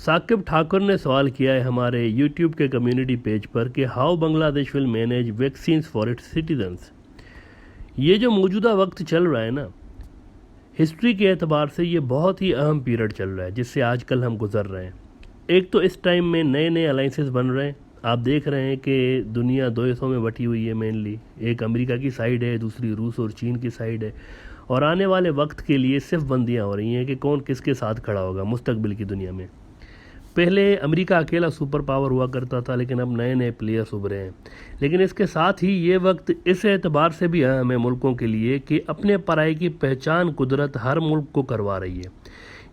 साकिब ठाकुर ने सवाल किया है हमारे यूट्यूब के कम्युनिटी पेज पर कि how Bangladesh will manage vaccines for its citizens. ये जो मौजूदा वक्त चल रहा है ना, हिस्ट्री के एतबार से ये बहुत ही अहम पीरियड चल रहा है जिससे आजकल हम गुजर रहे हैं। एक तो इस टाइम में नए नए अलाइंसेस बन रहे हैं। आप देख रहे हैं कि दुनिया दो हिस्सों में बटी हुई है मेनली। एक अमेरिका की साइड है, दूसरी रूस और चीन की साइड है। और आने वाले वक्त के लिए सिर्फ बंदियाँ हो रही हैं कि कौन किसके साथ खड़ा होगा मुस्तकबिल की दुनिया में। पहले अमेरिका अकेला सुपर पावर हुआ करता था, लेकिन अब नए नए प्लेयर्स उभरे हैं। लेकिन इसके साथ ही ये वक्त इस एतबार से भी अहम है मुल्कों के लिए कि अपने पराये की पहचान कुदरत हर मुल्क को करवा रही है।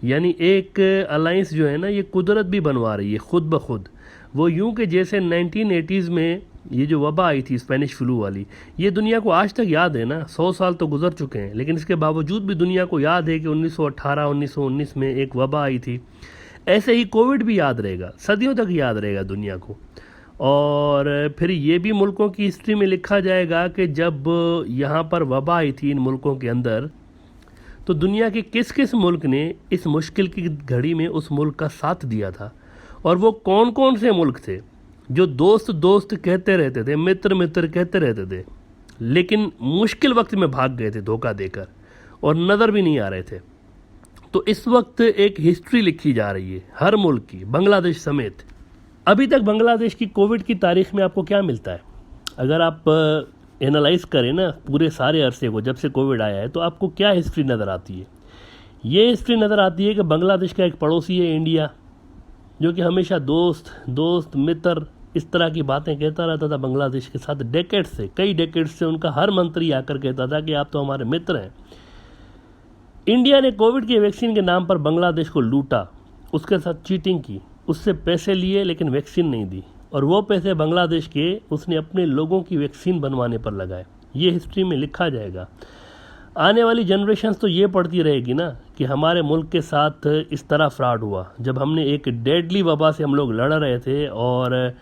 यानी एक अलाइंस जो है ना, ये कुदरत भी बनवा रही है खुद ब खुद। वो यूं कि जैसे 1980s में ये जो वबा आई थी स्पेनिश फ्लू वाली, ये दुनिया को आज तक याद है ना। 100 साल तो गुजर चुके हैं, लेकिन इसके बावजूद भी दुनिया को याद है कि 1918-1919 में एक वबा आई थी। ऐसे ही कोविड भी याद रहेगा, सदियों तक याद रहेगा दुनिया को। और फिर ये भी मुल्कों की हिस्ट्री में लिखा जाएगा कि जब यहाँ पर वबा आई थी इन मुल्कों के अंदर, तो दुनिया के किस किस मुल्क ने इस मुश्किल की घड़ी में उस मुल्क का साथ दिया था। और वो कौन कौन से मुल्क थे जो दोस्त दोस्त कहते रहते थे, मित्र मित्र कहते रहते थे, लेकिन मुश्किल वक्त में भाग गए थे धोखा देकर और नज़र भी नहीं आ रहे थे। तो इस वक्त एक हिस्ट्री लिखी जा रही है हर मुल्क की, बांग्लादेश समेत। अभी तक बांग्लादेश की कोविड की तारीख में आपको क्या मिलता है? अगर आप एनालाइज करें ना पूरे सारे अरसे को, जब से कोविड आया है, तो आपको क्या हिस्ट्री नज़र आती है? ये हिस्ट्री नज़र आती है कि बांग्लादेश का एक पड़ोसी है इंडिया, जो कि हमेशा दोस्त दोस्त मित्र इस तरह की बातें कहता रहता था बांग्लादेश के साथ। डेकेड्स से, कई डेकेड्स से उनका हर मंत्री आकर कहता था कि आप तो हमारे मित्र हैं। इंडिया ने कोविड की वैक्सीन के नाम पर बांग्लादेश को लूटा, उसके साथ चीटिंग की, उससे पैसे लिए लेकिन वैक्सीन नहीं दी, और वो पैसे बांग्लादेश के उसने अपने लोगों की वैक्सीन बनवाने पर लगाए। ये हिस्ट्री में लिखा जाएगा। आने वाली जनरेशन्स तो ये पढ़ती रहेगी ना कि हमारे मुल्क के साथ इस तरह फ्रॉड हुआ, जब हमने एक डेडली वबा से हम लोग लड़ रहे थे और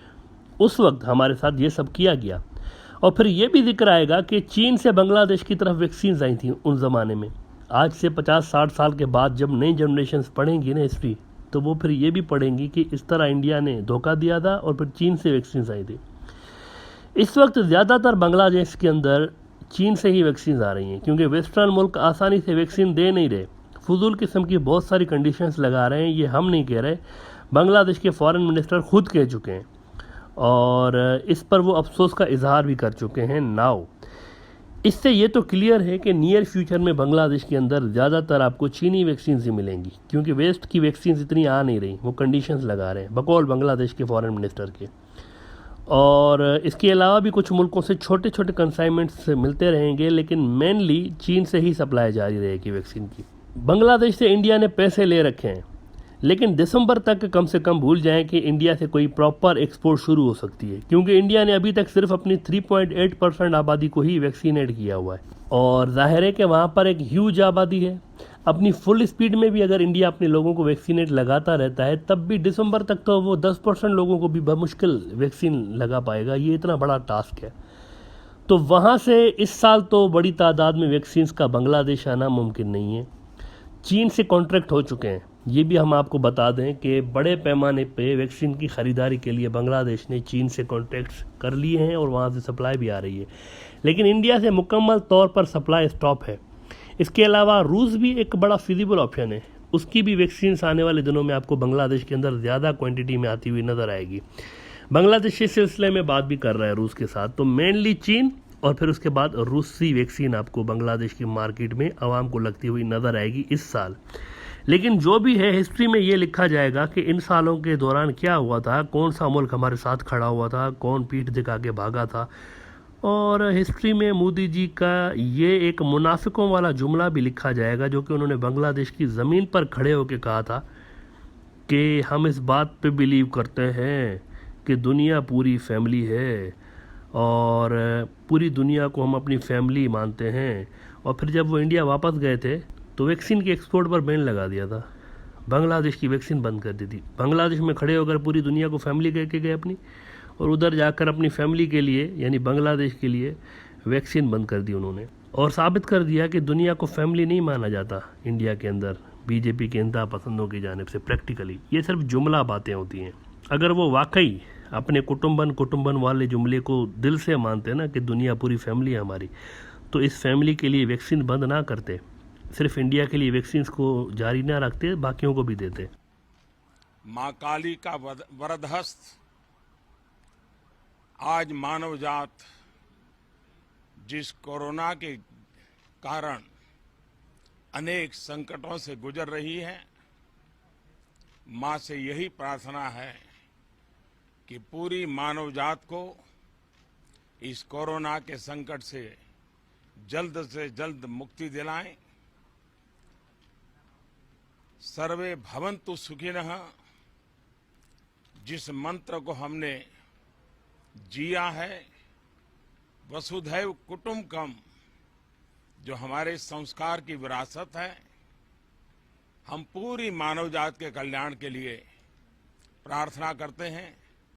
उस वक्त हमारे साथ ये सब किया गया। और फिर ये भी जिक्र आएगा कि चीन से बांग्लादेश की तरफ वैक्सीन आई थी उन ज़माने में। आज से 50-60 साल के बाद जब नई जनरेशन्स पढ़ेंगी ना हिस्ट्री, तो वो फिर ये भी पढ़ेंगी कि इस तरह इंडिया ने धोखा दिया था और फिर चीन से वैक्सीन आई थी। इस वक्त ज़्यादातर बांग्लादेश के अंदर चीन से ही वैक्सीन आ रही हैं, क्योंकि वेस्टर्न मुल्क आसानी से वैक्सीन दे नहीं रहे, फजूल किस्म की बहुत सारी कंडीशंस लगा रहे हैं। ये हम नहीं कह रहे, बांग्लादेश के फॉरेन मिनिस्टर खुद कह चुके हैं और इस पर वो अफसोस का इजहार भी कर चुके हैं नाउ। इससे ये तो क्लियर है कि नियर फ्यूचर में बांग्लादेश के अंदर ज़्यादातर आपको चीनी वैक्सीन ही मिलेंगी, क्योंकि वेस्ट की वैक्सीन इतनी आ नहीं रही। वो कंडीशंस लगा रहे हैं बकौल बांग्लादेश के फॉरेन मिनिस्टर के। और इसके अलावा भी कुछ मुल्कों से छोटे छोटे कंसाइनमेंट्स मिलते रहेंगे, लेकिन मेनली चीन से ही सप्लाई जारी रहेगी वैक्सीन की। बांग्लादेश से इंडिया ने पैसे ले रखे हैं, लेकिन दिसंबर तक कम से कम भूल जाएं कि इंडिया से कोई प्रॉपर एक्सपोर्ट शुरू हो सकती है, क्योंकि इंडिया ने अभी तक सिर्फ अपनी 3.8% आबादी को ही वैक्सीनेट किया हुआ है। और जाहिर है कि वहाँ पर एक ह्यूज आबादी है। अपनी फुल स्पीड में भी अगर इंडिया अपने लोगों को वैक्सीनेट लगाता रहता है, तब भी दिसंबर तक तो वो 10% लोगों को भी बमुश्किल वैक्सीन लगा पाएगा। ये इतना बड़ा टास्क है। तो वहाँ से इस साल तो बड़ी तादाद में वैक्सीन्स का बांग्लादेश आना मुमकिन नहीं है। चीन से कॉन्ट्रैक्ट हो चुके हैं। ये भी हम आपको बता दें कि बड़े पैमाने पे वैक्सीन की ख़रीदारी के लिए बांग्लादेश ने चीन से कॉन्ट्रैक्ट्स कर लिए हैं और वहाँ से सप्लाई भी आ रही है, लेकिन इंडिया से मुकम्मल तौर पर सप्लाई स्टॉप है। इसके अलावा रूस भी एक बड़ा फिजिबल ऑप्शन है, उसकी भी वैक्सीन्स आने वाले दिनों में आपको बांग्लादेश के अंदर ज़्यादा क्वांटिटी में आती हुई नज़र आएगी। बांग्लादेश इस सिलसिले में बात भी कर रहा है रूस के साथ। तो मेनली चीन और फिर उसके बाद रूसी वैक्सीन आपको बांग्लादेश की मार्केट में आवाम को लगती हुई नज़र आएगी इस साल। लेकिन जो भी है, हिस्ट्री में ये लिखा जाएगा कि इन सालों के दौरान क्या हुआ था, कौन सा मुल्क हमारे साथ खड़ा हुआ था, कौन पीठ दिखा के भागा था। और हिस्ट्री में मोदी जी का ये एक मुनाफिकों वाला जुमला भी लिखा जाएगा, जो कि उन्होंने बांग्लादेश की ज़मीन पर खड़े होकर कहा था कि हम इस बात पे बिलीव करते हैं कि दुनिया पूरी फैमिली है और पूरी दुनिया को हम अपनी फैमिली मानते हैं। और फिर जब वो इंडिया वापस गए थे तो वैक्सीन के एक्सपोर्ट पर बैन लगा दिया था, बांग्लादेश की वैक्सीन बंद कर दी थी। बांग्लादेश में खड़े होकर पूरी दुनिया को फैमिली कह के गए अपनी, और उधर जाकर अपनी फैमिली के लिए यानी बांग्लादेश के लिए वैक्सीन बंद कर दी उन्होंने। और साबित कर दिया कि दुनिया को फैमिली नहीं माना जाता इंडिया के अंदर, बीजेपी के इंतहा पसंदों की जानिब से प्रैक्टिकली। ये सिर्फ जुमला बातें होती हैं। अगर वो वाकई अपने कुटुंबन वाले जुमले को दिल से मानते ना कि दुनिया पूरी फैमिली है हमारी, तो इस फैमिली के लिए वैक्सीन बंद ना करते, सिर्फ इंडिया के लिए वैक्सीन को जारी ना रखते, बाकियों को भी देते। मां काली का वरदहस्त आज मानव जात जिस कोरोना के कारण अनेक संकटों से गुजर रही है, मां से यही प्रार्थना है कि पूरी मानव जात को इस कोरोना के संकट से जल्द मुक्ति दिलाएं। सर्वे भवन्तु सुखिनः जिस मंत्र को हमने जिया है, वसुधैव कुटुंबकम, जो हमारे संस्कार की विरासत है, हम पूरी मानव जात के कल्याण के लिए प्रार्थना करते हैं।